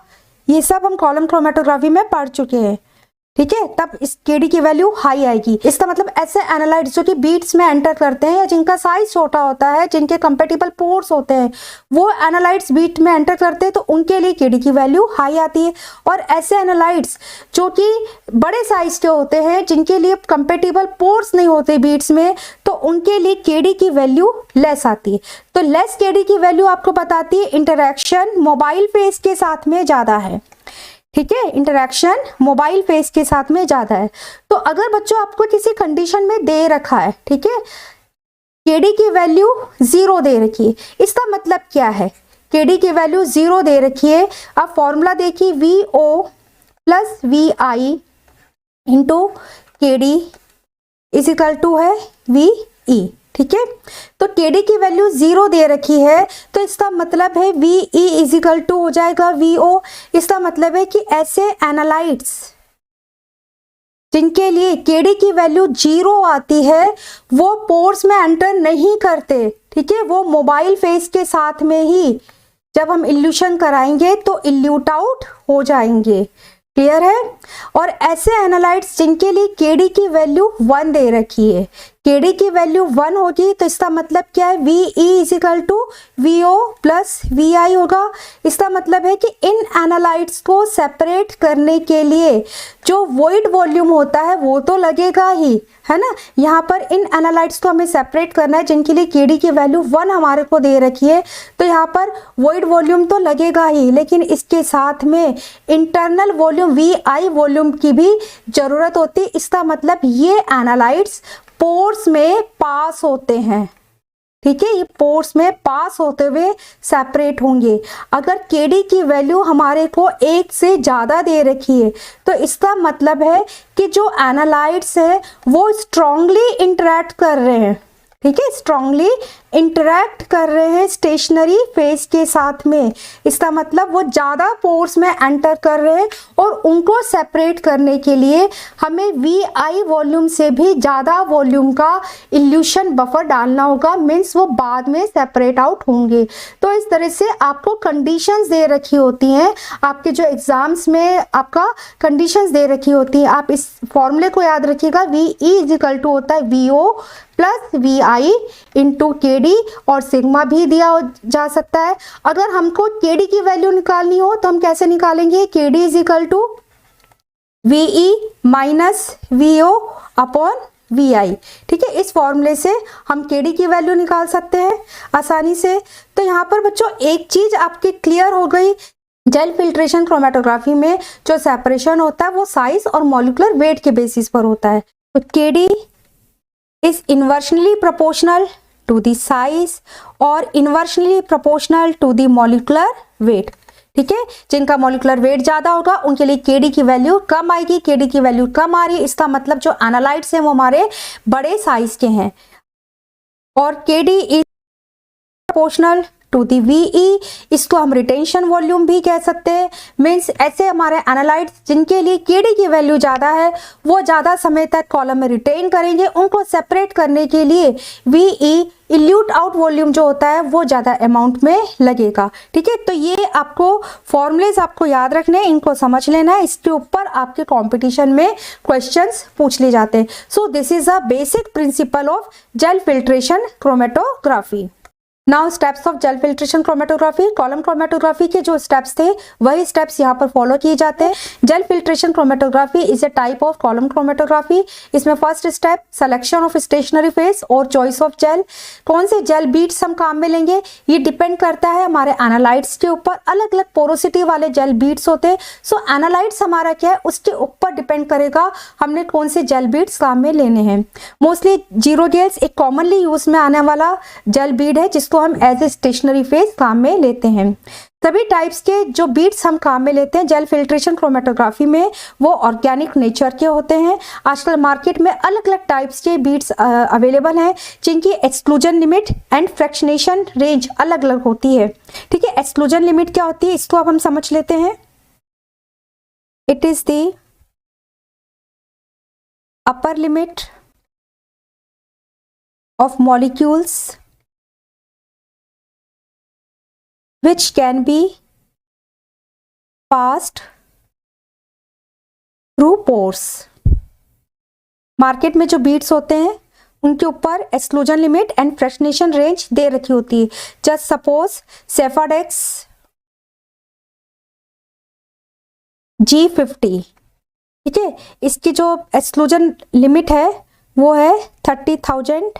ये सब हम कॉलम क्रोमेटोग्राफी में पढ़ चुके हैं। ठीक है, तब इस KD की वैल्यू हाई आएगी। इसका मतलब ऐसे एनालाइट्स जो कि बीट्स में एंटर करते हैं या जिनका साइज छोटा होता है, जिनके कंपेटिबल पोर्स होते हैं, वो एनालाइट्स बीट में एंटर करते हैं तो उनके लिए KD की वैल्यू हाई आती है। और ऐसे एनालाइट्स जो कि बड़े साइज के होते हैं, जिनके लिए कंपेटिबल पोर्स नहीं होते बीट्स में, तो उनके लिए KD की वैल्यू लेस आती है। तो लेस KD की वैल्यू आपको बताती है इंटरेक्शन मोबाइल फेज के साथ में ज़्यादा है। ठीक है, इंटरेक्शन मोबाइल फेज के साथ में ज़्यादा है। तो अगर बच्चों आपको किसी कंडीशन में दे रखा है, ठीक है, KD की वैल्यू 0 दे रखी है, इसका मतलब क्या है, KD की वैल्यू 0 दे रखी है। अब फॉर्मूला देखिए, VO plus VI into KD is equal to है VE। ठीक है, तो KD की वैल्यू 0 दे रखी है तो इसका मतलब है VE इज इक्वल टू हो जाएगा VO। इसका मतलब है कि ऐसे एनालाइट्स जिनके लिए KD की वैल्यू 0 आती है वो पोर्स में एंटर नहीं करते। ठीक है, वो मोबाइल फेज के साथ में ही जब हम इल्यूशन कराएंगे तो इल्यूट आउट हो जाएंगे। क्लियर है। और ऐसे एनालाइट्स जिनके लिए KD की वैल्यू 1 दे रखी है, केडी की वैल्यू 1 होगी तो इसका मतलब क्या है, V E is equal to V O plus V I होगा। इसका मतलब है कि इन एनालाइट्स को सेपरेट करने के लिए जो वॉइड वॉल्यूम होता है वो तो लगेगा ही, है ना। यहाँ पर इन एनालाइट्स को हमें सेपरेट करना है जिनके लिए केडी की वैल्यू 1 हमारे को दे रखी है, तो यहाँ पर वॉइड वॉल्यूम तो लगेगा ही, लेकिन इसके साथ में internal volume we I volume की भी जरूरत होती है। इसका मतलब ये एनालाइट्स पोर्स में पास होते हैं, ठीक है, ये पोर्स में पास होते हुए सेपरेट होंगे। अगर केडी की वैल्यू हमारे को 1 से ज़्यादा दे रखी है तो इसका मतलब है कि जो एनालाइट्स है वो स्ट्रांगली इंटरैक्ट कर रहे हैं, ठीक है, स्ट्रांगली इंटरैक्ट कर रहे हैं स्टेशनरी फेज के साथ में। इसका मतलब वो ज़्यादा पोर्स में एंटर कर रहे हैं और उनको सेपरेट करने के लिए हमें वी आई वॉल्यूम से भी ज़्यादा वॉल्यूम का इल्यूशन बफर डालना होगा, मीन्स वो बाद में सेपरेट आउट होंगे। तो इस तरह से आपको कंडीशंस दे रखी होती हैं, आपके जो एग्जाम्स में आपका कंडीशंस दे रखी होती हैं। आप इस फॉर्मूले को याद रखिएगा, V E is equal to होता है V O plus V I into K D, और सिग्मा भी दिया जा सकता है। अगर हमको के डी की वैल्यू निकालनी हो तो हम कैसे निकालेंगे, K D is equal to V E minus V O upon V I, ठीक है। इस फॉर्मूले से हम के डी की वैल्यू निकाल सकते हैं आसानी से। तो यहाँ पर बच्चों एक चीज आपकी क्लियर हो गई, जेल फिल्ट्रेशन क्रोमेटोग्राफी में जो सेपरेशन होता है वो साइज और मॉलिक्यूलर वेट के बेसिस पर होता है। तो के D is inversely proportional to the size और inversely proportional to the molecular weight, ठीक है। जिनका मॉलिक्यूलर वेट ज्यादा होगा उनके लिए केडी की वैल्यू कम आएगी, केडी की वैल्यू कम आ रही है, इसका मतलब जो एनालाइट्स हैं वो हमारे बड़े साइज के हैं। और KD is proportional to the VE, इसको हम रिटेंशन वॉल्यूम भी कह सकते हैं। मीन्स ऐसे हमारे एनालाइट्स जिनके लिए केडी की वैल्यू ज़्यादा है वो ज़्यादा समय तक कॉलम में रिटेन करेंगे, उनको सेपरेट करने के लिए वीई इल्यूट आउट वॉल्यूम जो होता है वो ज़्यादा अमाउंट में लगेगा, ठीक है। तो ये आपको फॉर्मूलेज आपको याद रखने, इनको समझ लेना है, इसके ऊपर आपके कंपटीशन में क्वेश्चंस पूछ लिए जाते हैं। So this is a basic principle of gel filtration chromatography. Now steps of gel filtration chromatography, column chromatography के जो स्टेप्स थे वही स्टेप्स यहाँ पर फॉलो किए जाते हैं। Gel filtration chromatography is a type of column chromatography. इसमें first step selection of stationery phase और चॉइस ऑफ जेल। कौन से जेल बीट्स हम काम में लेंगे ये डिपेंड करता है हमारे एनालाइट्स के ऊपर। अलग अलग पोरोसिटी वाले जेल बीट्स होते हैं, सो एनालाइट्स हमारा क्या है उसके ऊपर डिपेंड करेगा हमने कौन से जेल बीट्स काम में लेने हैं। मोस्टली जीरो जेल्स एक कॉमनली यूज में आने वाला जेल बीड है जिसको हम एज ए स्टेशनरी फेज काम में लेते हैं। सभी टाइप्स के जो बीट्स हम काम में लेते हैं जेल फिल्ट्रेशन क्रोमेटोग्राफी में वो ऑर्गेनिक नेचर के होते हैं। आजकल मार्केट में अलग अलग टाइप्स के बीट्स अवेलेबल हैं जिनकी exclusion limit and fractionation range अलग अलग होती है, ठीक है। एक्सक्लूजन लिमिट क्या होती है इसको अब हम समझ लेते हैं। It is the upper limit of molecules which can be passed through pores। Market में जो बीट्स होते हैं उनके ऊपर exclusion limit and fractionation range दे रखी होती है। जस्ट सपोज सेफाडेक्स G50, ठीक है, इसकी जो एक्सक्लूजन लिमिट है वो है 30,000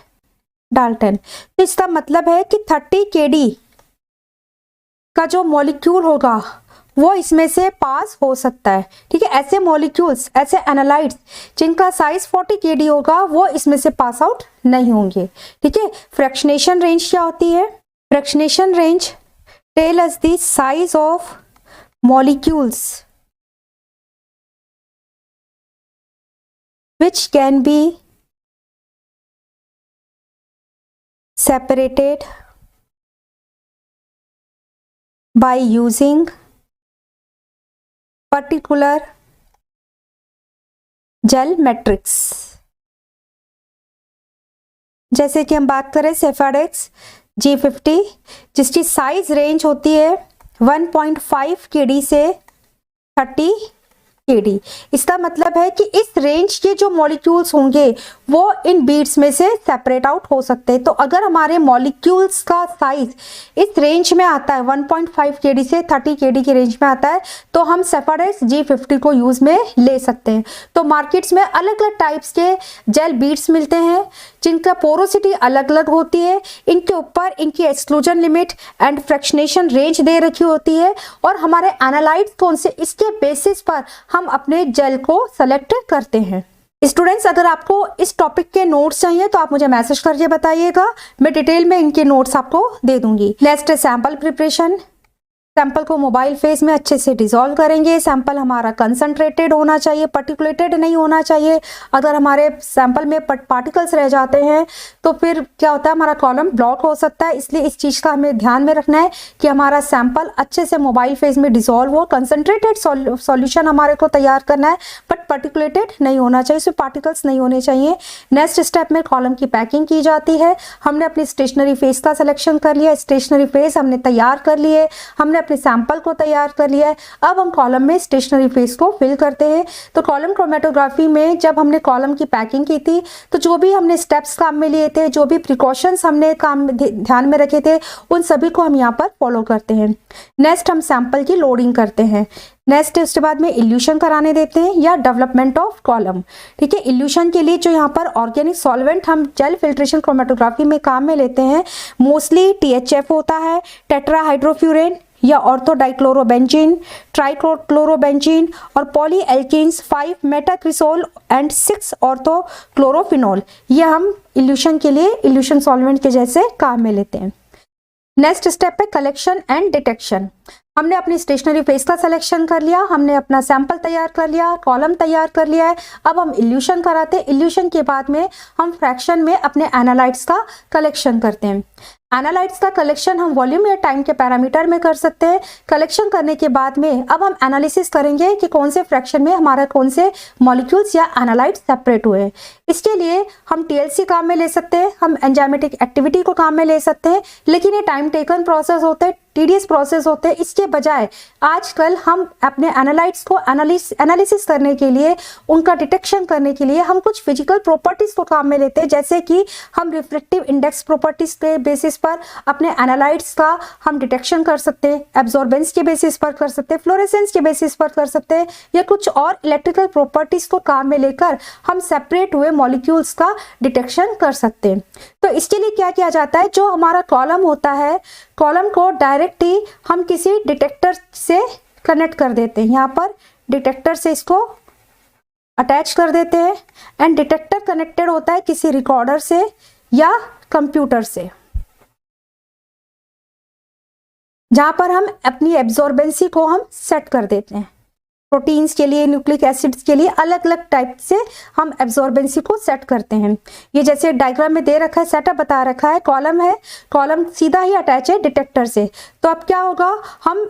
डाल्टन। तो इसका मतलब है कि 30 kD का जो मॉलिक्यूल होगा वो इसमें से पास हो सकता है, ठीक है। ऐसे मॉलिक्यूल्स, ऐसे एनालाइट्स जिनका साइज 40 kD होगा वो इसमें से पास आउट नहीं होंगे, ठीक है। फ्रैक्शनेशन रेंज क्या होती है, fractionation range tell us the size of molecules which can be separated by using particular gel matrix। जैसे कि हम बात करें सेफाडेक्स G50 जिसकी साइज रेंज होती है 1.5 kD से 30 kd। इसका मतलब है कि इस रेंज के जो मॉलिक्यूल्स होंगे वो इन बीट्स में से सेपरेट आउट हो सकते हैं। तो अगर हमारे मॉलिक्यूल्स का साइज इस रेंज में आता है 1.5 kd से 30 kd की रेंज में आता है तो हम सेफाडेक्स G50 को यूज में ले सकते हैं। तो मार्केट्स में अलग अलग टाइप्स के जेल बीट्स मिलते हैं जिनका पोरोसिटी अलग अलग होती है, इनके ऊपर इनकी exclusion limit and fractionation range दे रखी होती है और हमारे एनालाइट्स कौन से, इसके बेसिस पर हम अपने जेल को सेलेक्ट करते हैं। स्टूडेंट्स, अगर आपको इस टॉपिक के नोट्स चाहिए तो आप मुझे मैसेज करके बताइएगा, मैं डिटेल में इनके नोट्स आपको दे दूंगी। नेक्स्ट है सैंपल प्रिपरेशन। सैंपल को मोबाइल फेस में अच्छे से डिसॉल्व करेंगे। सैंपल हमारा कंसंट्रेटेड होना चाहिए, पर्टिकुलेटेड नहीं होना चाहिए। अगर हमारे सैंपल में पार्टिकल्स रह जाते हैं तो फिर क्या होता है, हमारा कॉलम ब्लॉक हो सकता है। इसलिए इस चीज़ का हमें ध्यान में रखना है कि हमारा सैंपल अच्छे से मोबाइल फेस में डिसॉल्व हो। कंसंट्रेटेड सॉल्यूशन हमारे को तैयार करना है बट पर्टिकुलेटेड नहीं होना चाहिए, इसमें पार्टिकल्स नहीं होने चाहिए। नेक्स्ट स्टेप में कॉलम की पैकिंग की जाती है। हमने अपनी स्टेशनरी फेस का सिलेक्शन कर लिया, स्टेशनरी फेस हमने तैयार कर लिए, हमने अपने सैंपल को तैयार कर लिया है। अब हम कॉलम में स्टेशनरी फेस को फिल करते हैं। तो कॉलम क्रोमेटोग्राफी में जब हमने कॉलम की पैकिंग की थी तो जो भी हमने स्टेप्स काम में लिए थे, जो भी प्रिकॉशंस हमने काम ध्यान में रखे थे, उन सभी को हम यहाँ पर फॉलो करते हैं। नेक्स्ट हम सैंपल की लोडिंग करते हैं। नेक्स्ट उसके बाद में इल्यूशन कराने देते हैं या डेवलपमेंट ऑफ कॉलम। ठीक है, इल्यूशन के लिए जो यहाँ पर ऑर्गेनिक सॉल्वेंट हम जेल फिल्ट्रेशन क्रोमेटोग्राफी में काम में लेते हैं, मोस्टली THF होता है, टेट्राहाइड्रोफ्यूरेन या ऑर्थोडाइक्लोरोबेंजीन, ट्राइक्लोरोबेंजीन और पॉली एल्कीन्स 5 मेटाक्रिसोल एंड 6 ऑर्थोक्लोरोफिनोल। ये हम इल्यूशन के लिए इल्यूशन सॉल्वेंट के जैसे काम में लेते हैं। नेक्स्ट स्टेप है कलेक्शन एंड डिटेक्शन। हमने अपनी स्टेशनरी फेस का सिलेक्शन कर लिया, हमने अपना सैंपल तैयार कर लिया, कॉलम तैयार कर लिया है। अब हम इल्यूशन कराते हैं। इल्यूशन के बाद में हम फ्रैक्शन में अपने एनालाइट्स का कलेक्शन करते हैं। एनालाइट्स का कलेक्शन हम वॉल्यूम या टाइम के पैरामीटर में कर सकते हैं। कलेक्शन करने के बाद में अब हम एनालिसिस करेंगे कि कौन से फ्रैक्शन में हमारा कौन से मॉलिक्यूल्स या एनालाइट्स सेपरेट हुए हैं। इसके लिए हम TLC काम में ले सकते हैं, हम एंजाइमेटिक एक्टिविटी को काम में ले सकते हैं, लेकिन ये टाइम टेकन प्रोसेस होते हैं, टीडियस प्रोसेस होते हैं। इसके बजाय आजकल हम अपने एनालाइट्स को एनालिसिस करने के लिए, उनका डिटेक्शन करने के लिए हम कुछ फिजिकल प्रॉपर्टीज को काम में लेते हैं, जैसे कि हम रिफ्लेक्टिव इंडेक्स प्रॉपर्टीज के बेसिस पर अपने एनालाइट्स का हम डिटेक्शन कर सकते हैं, एब्जॉर्बेंस के बेसिस पर कर सकते हैं, फ्लोरेसेंस के बेसिस पर कर सकते हैं, या कुछ और इलेक्ट्रिकल प्रॉपर्टीज को काम में लेकर हम सेपरेट हुए मॉलिक्यूल्स का डिटेक्शन कर सकते हैं। तो इसके लिए क्या किया जाता है, जो हमारा कॉलम होता है, कॉलम को डायरेक्ट ही हम किसी डिटेक्टर से कनेक्ट कर देते हैं। यहाँ पर डिटेक्टर से इसको अटैच कर देते हैं एंड डिटेक्टर कनेक्टेड होता है किसी रिकॉर्डर से या कंप्यूटर से, जहां पर हम अपनी एब्जॉर्बेंसी को हम सेट कर देते हैं। प्रोटीन्स के लिए, न्यूक्लिक एसिड्स के लिए अलग अलग टाइप से हम एब्जॉर्बेंसी को सेट करते हैं। ये जैसे डायग्राम में दे रखा है, सेटअप बता रखा है, कॉलम है, कॉलम सीधा ही अटैच है डिटेक्टर से। तो अब क्या होगा, हम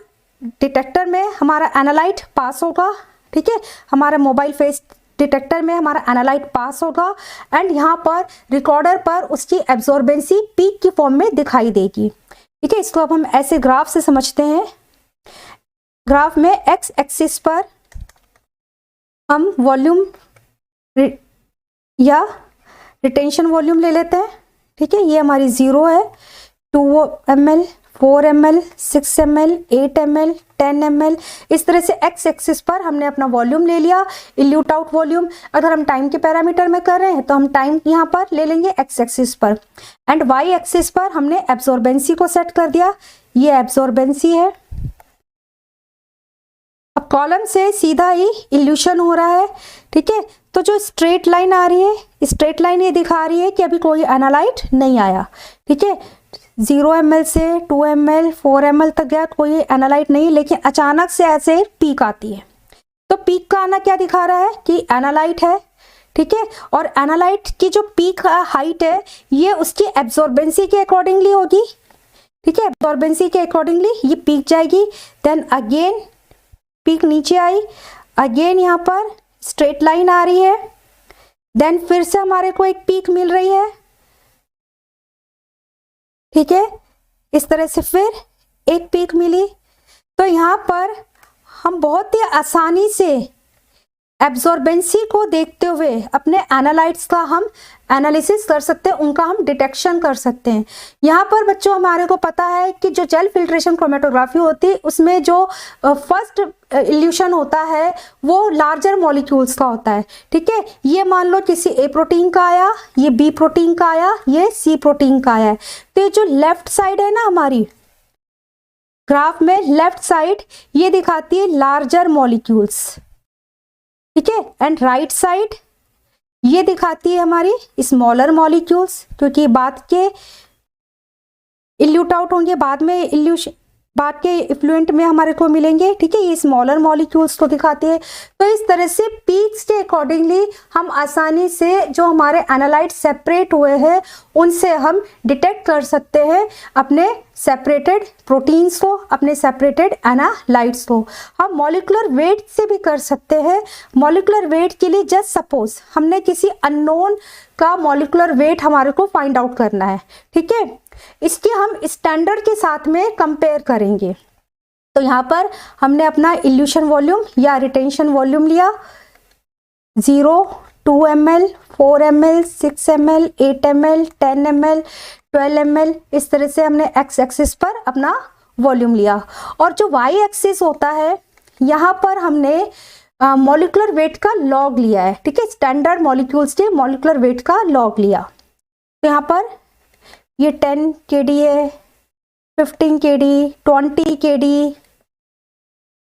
डिटेक्टर में हमारा एनालाइट पास होगा, ठीक है, हमारा मोबाइल फेस डिटेक्टर में हमारा एनालाइट पास होगा एंड यहाँ पर रिकॉर्डर पर उसकी एब्जॉर्बेंसी पीक की फॉर्म में दिखाई देगी। ठीक है, इसको अब हम ऐसे ग्राफ से समझते हैं। ग्राफ में एक्स एक्सिस पर हम वॉल्यूम या रिटेंशन वॉल्यूम ले लेते हैं। ठीक है, ये हमारी 0 है, 2 ml, 4 ml, 6 ml, 8 ml, 10 ml। इस तरह से एक्स एक्सिस पर हमने अपना वॉल्यूम ले लिया, इल्यूट आउट वॉल्यूम। अगर हम टाइम के पैरामीटर में कर रहे हैं तो हम टाइम यहाँ पर ले लेंगे एक्स एक्सिस पर, एंड वाई एक्सिस पर हमने एब्जॉर्बेंसी को सेट कर दिया। ये एब्जॉर्बेंसी है। अब कॉलम से सीधा ही इल्यूशन हो रहा है। ठीक है, तो जो स्ट्रेट लाइन आ रही है, स्ट्रेट लाइन ये दिखा रही है कि अभी कोई एनालाइट नहीं आया। ठीक है, 0 ml से 2 ml, 4 ml तक गया, कोई एनालाइट नहीं, लेकिन अचानक से ऐसे पीक आती है। तो पीक का आना क्या दिखा रहा है कि एनालाइट है। ठीक है, और एनालाइट की जो पीक हाइट है ये उसकी एब्जॉर्बेंसी के अकॉर्डिंगली होगी। ठीक है, एब्जॉर्बेंसी के अकॉर्डिंगली ये पीक जाएगी, देन अगेन पीक नीचे आई, अगेन यहाँ पर स्ट्रेट लाइन आ रही है, देन फिर से हमारे को एक पीक मिल रही है। ठीक है, इस तरह से फिर एक पीक मिली। तो यहाँ पर हम बहुत ही आसानी से एब्जॉर्बेंसी को देखते हुए अपने एनालाइट्स का हम एनालिसिस कर सकते हैं, उनका हम डिटेक्शन कर सकते हैं। यहाँ पर बच्चों हमारे को पता है कि जो जेल फिल्ट्रेशन क्रोमेटोग्राफी होती है उसमें जो फर्स्ट इल्यूशन होता है वो लार्जर मॉलिक्यूल्स का होता है। ठीक है, ये मान लो किसी ए प्रोटीन का आया, ये बी प्रोटीन का आया, ये सी प्रोटीन का आया है। तो ये जो लेफ्ट साइड है ना हमारी ग्राफ में, लेफ्ट साइड ये दिखाती है लार्जर मॉलिक्यूल्स, ठीक है, एंड राइट साइड ये दिखाती है हमारी स्मॉलर मॉलिक्यूल्स, क्योंकि बाद के इल्यूट आउट होंगे, बाद के इफ्लुएंट में हमारे को मिलेंगे। ठीक है, ये स्मॉलर मॉलिक्यूल्स को दिखाते हैं। तो इस तरह से पीक्स के अकॉर्डिंगली हम आसानी से जो हमारे एनालाइट सेपरेट हुए हैं उनसे हम डिटेक्ट कर सकते हैं अपने सेपरेटेड प्रोटीन्स को, अपने सेपरेटेड एनालाइट्स को। हम मॉलिक्यूलर वेट से भी कर सकते हैं। मॉलिक्यूलर वेट के लिए जस्ट सपोज हमने किसी अननोन का मॉलिक्यूलर वेट हमारे को फाइंड आउट करना है। ठीक है, इसके हम स्टैंडर्ड के साथ में कंपेयर करेंगे। तो यहाँ पर हमने अपना इल्यूशन वॉल्यूम या रिटेंशन वॉल्यूम लिया 0, 2 ml, 4 ml, 6 ml, 8 ml, 10 ml, 12 ml, इस तरह से हमने एक्स एक्सिस पर अपना वॉल्यूम लिया। और जो वाई एक्सिस होता है यहाँ पर हमने मॉलिक्यूलर वेट का लॉग लिया है। ठीक है, स्टैंडर्ड मॉलिक्यूल्स के मॉलिक्यूलर वेट का लॉग लिया। तो यहाँ पर ये 10 kd है, 15 kd, 20 kd,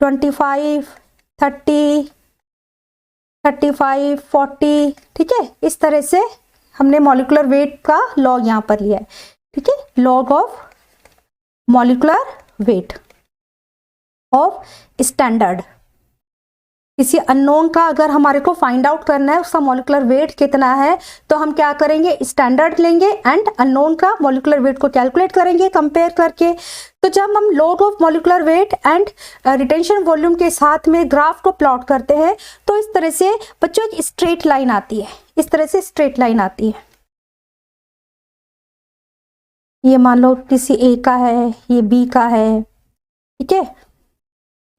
25, 30, 35, 40। ठीक है, इस तरह से हमने मॉलिक्यूलर वेट का लॉग यहाँ पर लिया है। ठीक है, log of molecular weight of standard. किसी अननोन का अगर हमारे को फाइंड आउट करना है उसका मॉलिक्यूलर वेट कितना है, तो हम क्या करेंगे, स्टैंडर्ड लेंगे एंड अननोन का मॉलिक्यूलर वेट को कैलकुलेट करेंगे कंपेयर करके। तो जब हम log of molecular weight and retention volume के साथ में ग्राफ को प्लॉट करते हैं तो इस तरह से बच्चों एक स्ट्रेट लाइन आती है, इस तरह से स्ट्रेट लाइन आती है। ये मान लो किसी ए का है, ये बी का है, ठीक है,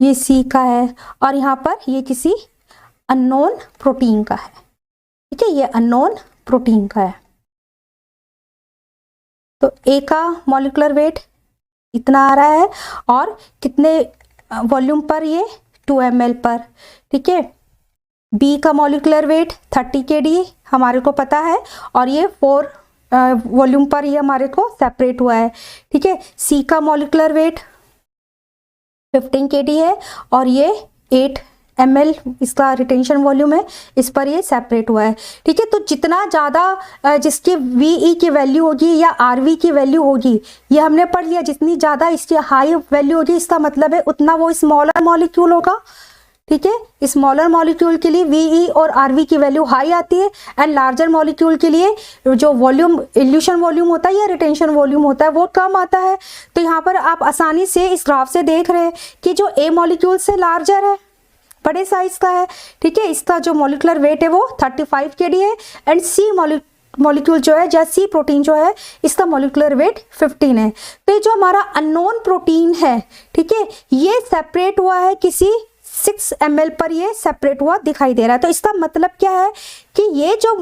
ये सी का है, और यहाँ पर ये किसी अननोन प्रोटीन का है। ठीक है, ये अननोन प्रोटीन का है। तो ए का मॉलिक्यूलर वेट इतना आ रहा है और कितने वॉल्यूम पर, ये 2 ml पर। ठीक है, बी का मॉलिक्यूलर वेट 30 kd हमारे को पता है और ये 4 वॉल्यूम पर ये हमारे को सेपरेट हुआ है। ठीक है, सी का मॉलिक्यूलर वेट 15 kd है और ये 8 ml इसका रिटेंशन वॉल्यूम है, इस पर ये सेपरेट हुआ है। ठीक है, तो जितना ज़्यादा जिसकी VE की वैल्यू होगी या RV की वैल्यू होगी, ये हमने पढ़ लिया, जितनी ज़्यादा इसकी हाई वैल्यू होगी इसका मतलब है उतना वो स्मॉलर मॉलिक्यूल होगा। ठीक है, स्मॉलर मॉलिक्यूल के लिए VE और RV की वैल्यू हाई आती है एंड लार्जर मॉलिक्यूल के लिए जो वॉल्यूम इल्यूशन वॉल्यूम होता है या रिटेंशन वॉल्यूम होता है वो कम आता है। तो यहाँ पर आप आसानी से इस ग्राफ से देख रहे हैं कि जो A मॉलिक्यूल से लार्जर है, बड़े साइज का है। ठीक है, इसका जो मॉलिक्यूलर वेट है वो 35 kd है एंड सी मॉलिक्यूल जो है या सी प्रोटीन जो है इसका मॉलिक्यूलर वेट 15 है। तो ये जो हमारा अननोन प्रोटीन है, ठीक है, ये सेपरेट हुआ है किसी 6 ml पर, ये सेपरेट हुआ दिखाई दे रहा है। तो इसका मतलब क्या है कि ये जो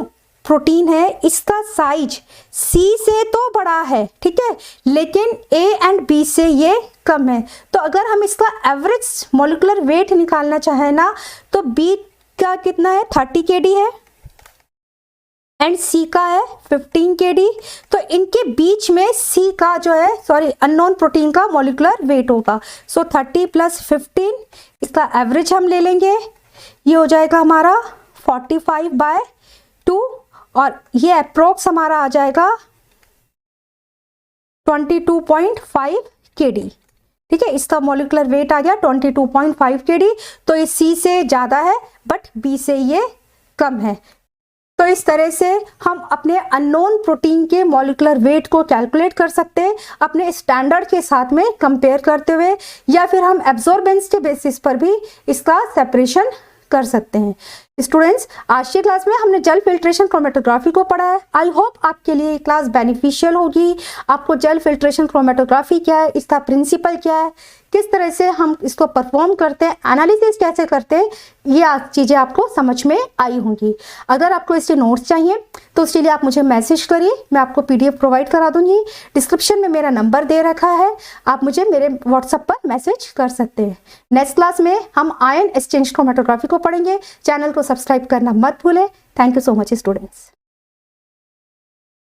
प्रोटीन है इसका साइज C से तो बड़ा है, ठीक है, लेकिन A एंड B से ये कम है। तो अगर हम इसका एवरेज मॉलिक्यूलर वेट निकालना चाहें ना, तो B का कितना है 30 kd है एंड C का है 15 kd। तो इनके बीच में C का जो है अननोन प्रोटीन का मॉलिक्यूलर वेट होगा। सो 30 + 15 इसका एवरेज हम ले लेंगे, ये हो जाएगा हमारा 45/2 और ये अप्रोक्स हमारा आ जाएगा 22.5 kd। ठीक है, इसका मॉलिक्यूलर वेट आ गया 22.5 kd। तो ये C से ज़्यादा है बट B से ये कम है। तो इस तरह से हम अपने अननोन प्रोटीन के मॉलिक्यूलर वेट को कैलकुलेट कर सकते हैं अपने स्टैंडर्ड के साथ में कंपेयर करते हुए, या फिर हम एब्जॉर्बेंस के बेसिस पर भी इसका सेपरेशन कर सकते हैं। स्टूडेंट्स, आज की क्लास में हमने जेल फिल्ट्रेशन क्रोमेटोग्राफी को पढ़ा है। आई होप आपके लिए ये क्लास बेनिफिशियल होगी। आपको जेल फिल्ट्रेशन क्रोमेटोग्राफी क्या है, इसका प्रिंसिपल क्या है, किस तरह से हम इसको परफॉर्म करते हैं, एनालिसिस कैसे करते हैं, ये चीज़ें आपको समझ में आई होंगी। अगर आपको इसके नोट्स चाहिए तो उसके लिए आप मुझे मैसेज करिए, मैं आपको PDF प्रोवाइड करा दूंगी। डिस्क्रिप्शन में मेरा नंबर दे रखा है, आप मुझे मेरे व्हाट्सएप पर मैसेज कर सकते हैं। नेक्स्ट क्लास में हम आयन एक्सचेंज क्रोमेटोग्राफी को पढ़ेंगे। चैनल को सब्सक्राइब करना मत भूलें। Thank you so much students.